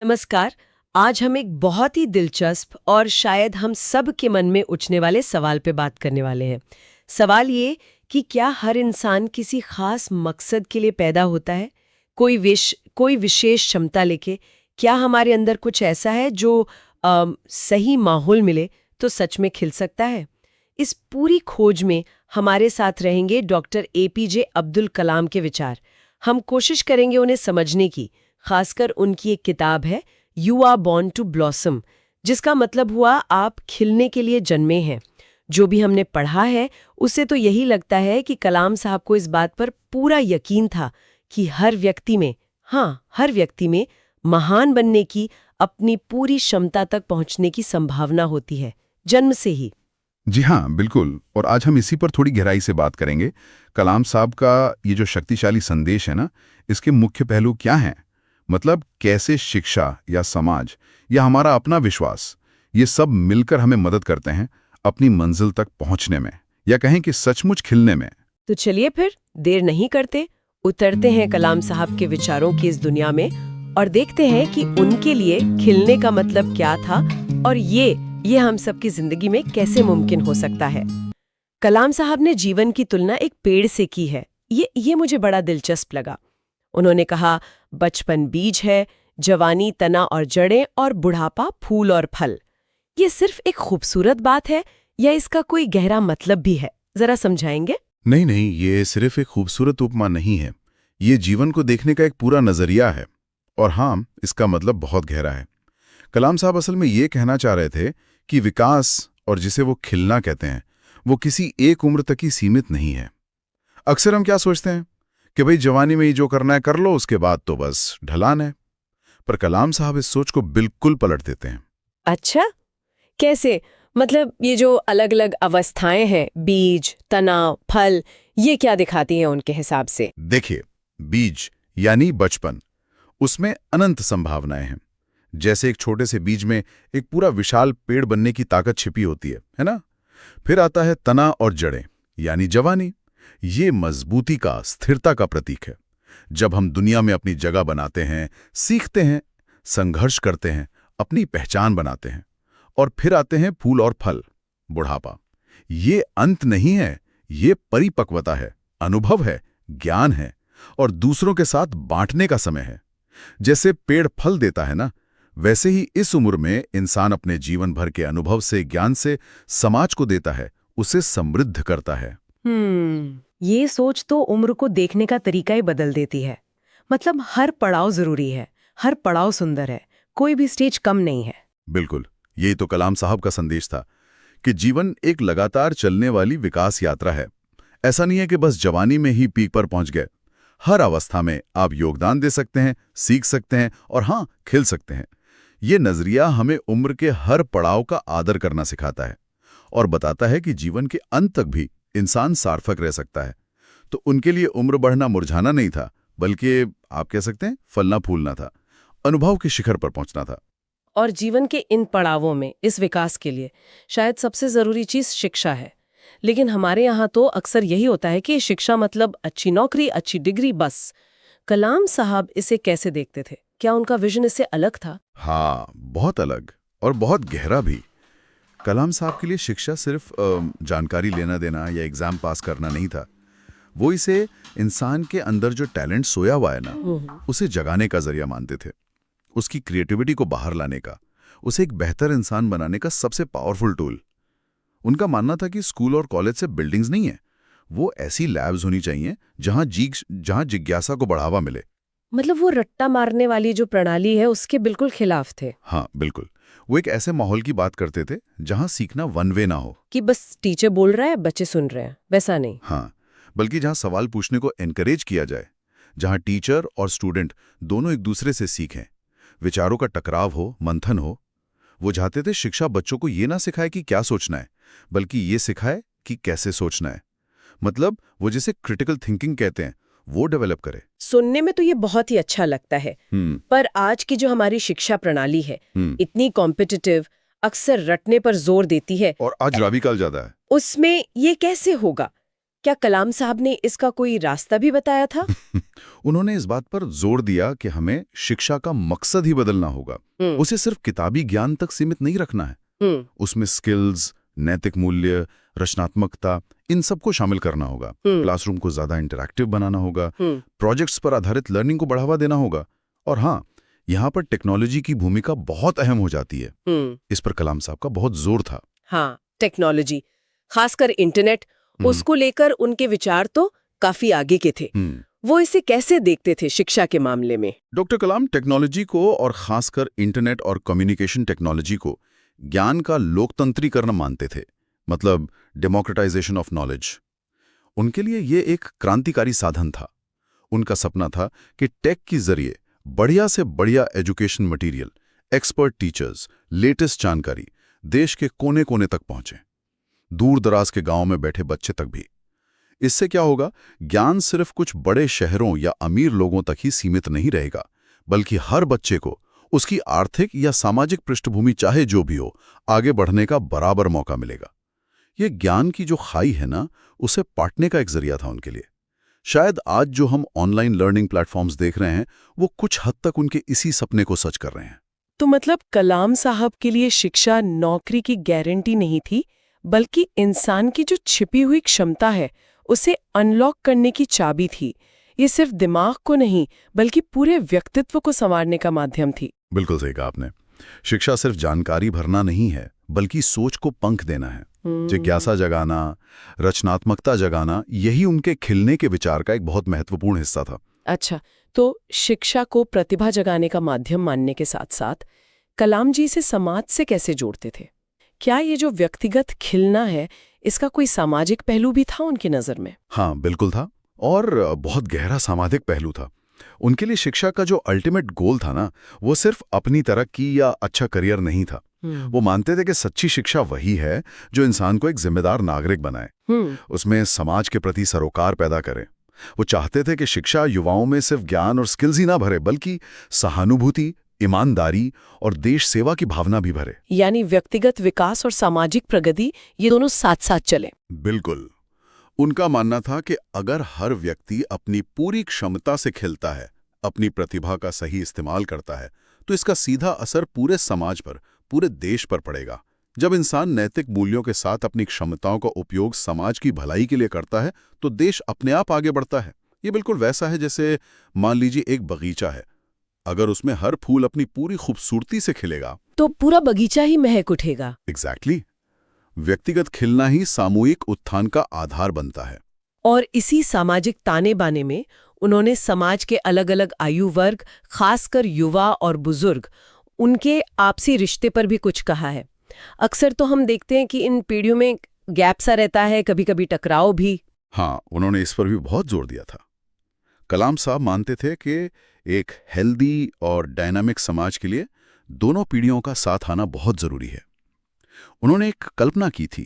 नमस्कार। आज हम एक बहुत ही दिलचस्प और शायद हम सब के मन में उठने वाले सवाल पे बात करने वाले हैं। सवाल ये कि क्या हर इंसान किसी खास मकसद के लिए पैदा होता है, कोई विशेष क्षमता लेके? क्या हमारे अंदर कुछ ऐसा है जो सही माहौल मिले तो सच में खिल सकता है? इस पूरी खोज में हमारे साथ रहेंगे डॉक्टर एपीजे अब्दुल कलाम के विचार। हम कोशिश करेंगे उन्हें समझने की, खासकर उनकी एक किताब है you are born to blossom, जिसका मतलब हुआ आप खिलने के लिए जन्मे हैं। जो भी हमने पढ़ा है उससे तो यही लगता है कि कलाम साहब को इस बात पर पूरा यकीन था कि हर व्यक्ति में, हर व्यक्ति में महान बनने की, अपनी पूरी क्षमता तक पहुंचने की संभावना होती है, जन्म से ही। जी हाँ, बिल्कुल। और आज हम इसी पर थोड़ी गहराई से बात करेंगे। कलाम साहब का ये जो शक्तिशाली संदेश है ना, इसके मुख्य पहलू क्या हैं? मतलब कैसे शिक्षा या समाज या हमारा अपना विश्वास, ये सब मिलकर हमें मदद करते हैं अपनी मंजिल तक पहुंचने में, या कहें कि सचमुच खिलने में। तो चलिए फिर देर नहीं करते, उतरते हैं कलाम साहब के विचारों की इस दुनिया में और देखते हैं कि उनके लिए खिलने का मतलब क्या था और ये हम सबकी जिंदगी में कैसे मुमकिन हो सकता है। कलाम साहब ने जीवन की तुलना एक पेड़ से की है। ये मुझे बड़ा दिलचस्प लगा। उन्होंने कहा, बचपन बीज है, जवानी तना और जड़ें और बुढ़ापा फूल और फल। ये सिर्फ एक खूबसूरत बात है या इसका कोई गहरा मतलब भी है? जरा समझाएंगे? नहीं नहीं, ये सिर्फ एक खूबसूरत उपमा नहीं है। ये जीवन को देखने का एक पूरा नजरिया है। और हाँ, इसका मतलब बहुत गहरा है। कलाम साहब असल में ये कहना चाह रहे थे कि विकास, और जिसे वो खिलना कहते हैं, वो किसी एक उम्र तक ही सीमित नहीं है। अक्सर हम क्या सोचते हैं कि भाई जवानी में ही जो करना है कर लो, उसके बाद तो बस ढलान है। पर कलाम साहब इस सोच को बिल्कुल पलट देते हैं। अच्छा, कैसे? मतलब ये जो अलग अलग अवस्थाएं हैं, बीज, तना, फल, ये क्या दिखाती हैं उनके हिसाब से? देखिए, बीज यानी बचपन, उसमें अनंत संभावनाएं हैं। जैसे एक छोटे से बीज में एक पूरा विशाल पेड़ बनने की ताकत छिपी होती है ना? फिर आता है तना और जड़ें, यानी जवानी। ये मजबूती का, स्थिरता का प्रतीक है। जब हम दुनिया में अपनी जगह बनाते हैं, सीखते हैं, संघर्ष करते हैं, अपनी पहचान बनाते हैं। और फिर आते हैं फूल और फल, बुढ़ापा। ये अंत नहीं है, ये परिपक्वता है, अनुभव है, ज्ञान है और दूसरों के साथ बांटने का समय है। जैसे पेड़ फल देता है ना, वैसे ही इस उम्र में इंसान अपने जीवन भर के अनुभव से, ज्ञान से समाज को देता है, उसे समृद्ध करता है। ये सोच तो उम्र को देखने का तरीका ही बदल देती है। मतलब हर पड़ाव जरूरी है, हर पड़ाव सुंदर है, कोई भी स्टेज कम नहीं है। बिल्कुल, यही तो कलाम साहब का संदेश था कि जीवन एक लगातार चलने वाली विकास यात्रा है। ऐसा नहीं है कि बस जवानी में ही पीक पर पहुंच गए। हर अवस्था में आप योगदान दे सकते हैं, सीख सकते हैं और हाँ, खिल सकते हैं। ये नजरिया हमें उम्र के हर पड़ाव का आदर करना सिखाता है और बताता है कि जीवन के अंत तक भी इंसान सार्थक रह सकता है। तो उनके लिए उम्र बढ़ना मुरझाना नहीं था, बल्कि आप कह सकते हैं फलना फूलना था, अनुभव के शिखर पर पहुंचना था। और जीवन के इन पड़ावों में इस विकास के लिए शायद सबसे जरूरी चीज शिक्षा है। लेकिन हमारे यहाँ तो अक्सर यही होता है कि शिक्षा मतलब अच्छी नौकरी, अच्छी डिग्री, बस। कलाम साहब इसे कैसे देखते थे? क्या उनका विजन इससे अलग था? हाँ, बहुत अलग और बहुत गहरा भी। कलाम साहब के लिए शिक्षा सिर्फ जानकारी लेना देना या एग्जाम पास करना नहीं था। वो इसे इंसान के अंदर जो टैलेंट सोया हुआ है ना, उसे जगाने का जरिया मानते थे। उसकी क्रिएटिविटी को बाहर लाने का, उसे एक बेहतर इंसान बनाने का सबसे पावरफुल टूल। उनका मानना था कि स्कूल और कॉलेज से बिल्डिंग्स नहीं है, वो ऐसी लैब्स होनी चाहिए जहां जिज्ञासा को बढ़ावा मिले। मतलब वो रट्टा मारने वाली जो प्रणाली है उसके बिल्कुल खिलाफ थे। हाँ, बिल्कुल। वो एक ऐसे माहौल की बात करते थे जहां सीखना वन वे ना हो, कि बस टीचर बोल रहा है, बच्चे सुन रहे हैं, वैसा नहीं। हाँ, बल्कि जहां सवाल पूछने को एनकरेज किया जाए, जहां टीचर और स्टूडेंट दोनों एक दूसरे से सीखें, विचारों का टकराव हो, मंथन हो। वो चाहते थे शिक्षा बच्चों को ये ना सिखाए कि क्या सोचना है, बल्कि ये सिखाए कि कैसे सोचना है। मतलब वो जिसे क्रिटिकल थिंकिंग कहते हैं, वो डेवलप करे। सुनने में तो ये बहुत ही अच्छा लगता है, पर आज की जो हमारी शिक्षा प्रणाली है, इतनी कॉम्पिटिटिव, अक्सर रटने पर जोर देती है। और आज रावी काल ज्यादा है। उसमें ये कैसे होगा? क्या कलाम साहब ने इसका कोई रास्ता भी बताया था? उन्होंने इस बात पर जोर दिया कि हमें शिक्षा का मकसद ही बदलना होगा। उसे सिर्फ किताबी ज्ञान तक सीमित नहीं रखना है। उसमें स्किल्स, नैतिक मूल्य, रचनात्मकता, इन सबको शामिल करना होगा। क्लासरूम को ज्यादा इंटरैक्टिव बनाना होगा, प्रोजेक्ट्स पर आधारित लर्निंग को बढ़ावा देना होगा। और हाँ, यहाँ पर टेक्नोलॉजी की भूमिका बहुत अहम हो जाती है। इस पर कलाम साहब का बहुत जोर था। हाँ, टेक्नोलॉजी, खासकर इंटरनेट, उसको लेकर उनके विचार तो काफी आगे के थे। वो इसे कैसे देखते थे शिक्षा के मामले में? डॉक्टर कलाम टेक्नोलॉजी को, और खासकर इंटरनेट और कम्युनिकेशन टेक्नोलॉजी को, ज्ञान का लोकतंत्रीकरण मानते थे, मतलब डेमोक्रेटाइजेशन ऑफ नॉलेज। उनके लिए ये एक क्रांतिकारी साधन था। उनका सपना था कि टेक के जरिए बढ़िया से बढ़िया education material, expert teachers, latest जानकारी देश के कोने कोने तक पहुंचे, दूर दराज के गांव में बैठे बच्चे तक भी। इससे क्या होगा, ज्ञान सिर्फ कुछ बड़े शहरों या अमीर लोगों तक ही सीमित नहीं रहेगा, बल्कि हर बच्चे को उसकी आर्थिक या सामाजिक पृष्ठभूमि चाहे जो भी हो, आगे बढ़ने का बराबर मौका मिलेगा। ये ज्ञान की जो खाई है ना, उसे पाटने का एक जरिया था उनके लिए। शायद आज जो हम ऑनलाइन लर्निंग प्लेटफॉर्म्स देख रहे हैं, वो कुछ हद तक उनके इसी सपने को सच कर रहे हैं। तो मतलब कलाम साहब के लिए शिक्षा नौकरी की गारंटी नहीं थी, बल्कि इंसान की जो छिपी हुई क्षमता है उसे अनलॉक करने की चाबी थी। ये सिर्फ दिमाग को नहीं, बल्कि पूरे व्यक्तित्व को संवारने का माध्यम थी। बिल्कुल सही कहा आपने। शिक्षा सिर्फ जानकारी भरना नहीं है, बल्कि सोच को पंख देना है। जिज्ञासा जगाना, रचनात्मकता जगाना, यही उनके खिलने के विचार का एक बहुत महत्वपूर्ण हिस्सा था। अच्छा, तो शिक्षा को प्रतिभा जगाने का माध्यम मानने के साथ साथ कलाम जी से समाज से कैसे जोड़ते थे? क्या ये जो व्यक्तिगत खिलना है, इसका कोई सामाजिक पहलू भी था उनकी नज़र में? हाँ, बिल्कुल था, और बहुत गहरा सामाजिक पहलू था। उनके लिए शिक्षा का जो अल्टीमेट गोल था ना, वो सिर्फ अपनी तरक्की या अच्छा करियर नहीं था। वो मानते थे कि सच्ची शिक्षा वही है जो इंसान को एक जिम्मेदार नागरिक बनाए, उसमें समाज के प्रति सरोकार पैदा करे। वो चाहते थे कि शिक्षा युवाओं में सिर्फ ज्ञान और स्किल्स ही ना भरे, बल्कि सहानुभूति, ईमानदारी और देश सेवा की भावना भी भरे। यानी व्यक्तिगत विकास और सामाजिक प्रगति, ये दोनों साथ साथ चले। बिल्कुल। उनका मानना था कि अगर हर व्यक्ति अपनी पूरी क्षमता से खिलता है, अपनी प्रतिभा का सही इस्तेमाल करता है, तो इसका सीधा असर पूरे समाज पर, पूरे देश पर पड़ेगा। जब इंसान नैतिक मूल्यों के साथ अपनी क्षमताओं का उपयोग समाज की भलाई के लिए करता है, तो देश अपने आप आगे बढ़ता है। ये बिल्कुल वैसा है जैसे मान लीजिए एक बगीचा है, अगर उसमें हर फूल अपनी पूरी खूबसूरती से खिलेगा तो पूरा बगीचा ही महक उठेगा। एग्जैक्टली। व्यक्तिगत खिलना ही सामूहिक उत्थान का आधार बनता है। और इसी सामाजिक ताने बाने में उन्होंने समाज के अलग अलग आयु वर्ग, खासकर युवा और बुजुर्ग, उनके आपसी रिश्ते पर भी कुछ कहा है। अक्सर तो हम देखते हैं कि इन पीढ़ियों में गैप सा रहता है, कभी कभी टकराव भी। हाँ, उन्होंने इस पर भी बहुत जोर दिया था। कलाम साहब मानते थे कि एक हेल्दी और डायनामिक समाज के लिए दोनों पीढ़ियों का साथ आना बहुत जरूरी है। उन्होंने एक कल्पना की थी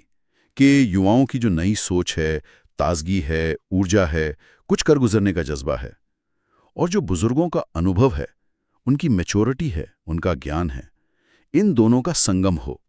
कि युवाओं की जो नई सोच है, ताजगी है, ऊर्जा है, कुछ कर गुजरने का जज्बा है, और जो बुजुर्गों का अनुभव है, उनकी मैच्योरिटी है, उनका ज्ञान है, इन दोनों का संगम हो।